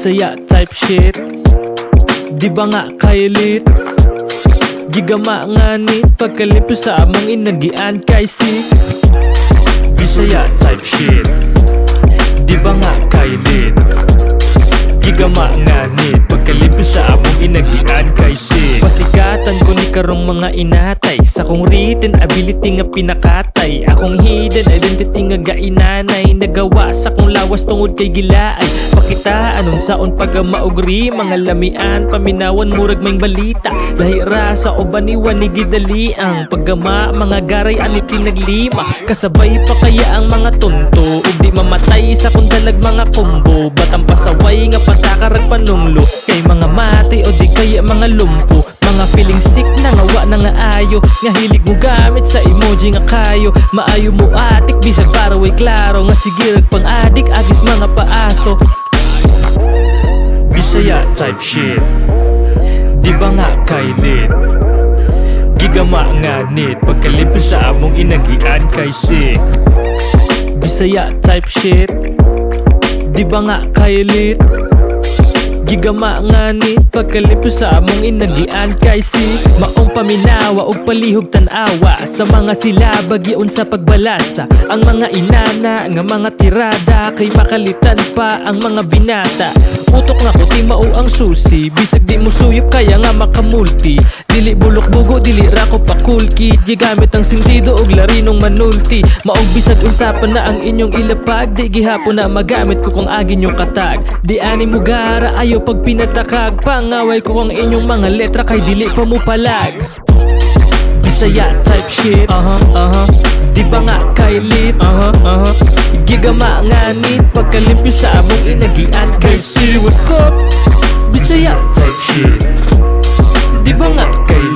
Bisaya type shit, di ba nga kailit? Gigama nga ni pagkalip sa among inagian kay si Bisaya type shit, di ba nga kailit? Gigama nga ni pagkalip sa among inagian kay si pasikatan ko ni karong mga inatay sa kong written ability nga pinakatay. Akong hidden identity nga gainanay nagawa sa kong lawas tungod kay gilaay. Pakitaan nun saon pagamaugri mga lamian paminawan murag may balita. Lahira sa ubaniwan ni gidali ang paggama mga garay ani pinaglima. Kasabay pa kaya ang mga tunto ug di mamatay sa kundalag mga kumbo. Batang pasaway nga patakarag panumlo kay mga mati o di kaya mga lumpo. Mga feeling sick na nga wa na nga ayo nga hilig mo gamit sa emoji nga kayo. Maayo mo atik bisag para way klaro nga sigirag pang adik agis mga paaso. Bisaya type shit, di ba nga kailit? Gigama nga nit pagkalip sa among inagian kay si Bisaya type shit, di ba nga kailit? Gigama nga ni pagkalip sa among inagian kay si maong paminawa og palihog tan-awa sa mga silabag giun sa pagbalasa. Ang mga inana nga mga tirada kay makalitan pa ang mga binata. Utok na ko ti mao ang susi bisag di mo suyop kaya nga makamulti. Dili bulok bugo dili ra ko pakulki gigamit ang sentido og larinong manulti. Maong bisag unsapan na ang inyong ilapag di gihapon na magamit ko kung agin yung katag. Di ani mo gara ayo pag pinatakag pangaway ko kung inyong mga letra kay dili pa mo palag. Bisaya type shit, di ba nga kailit? Gigama nga nit pagkalip sa among inagian kay si what's up? Bisaya type shit, di ba nga kailit?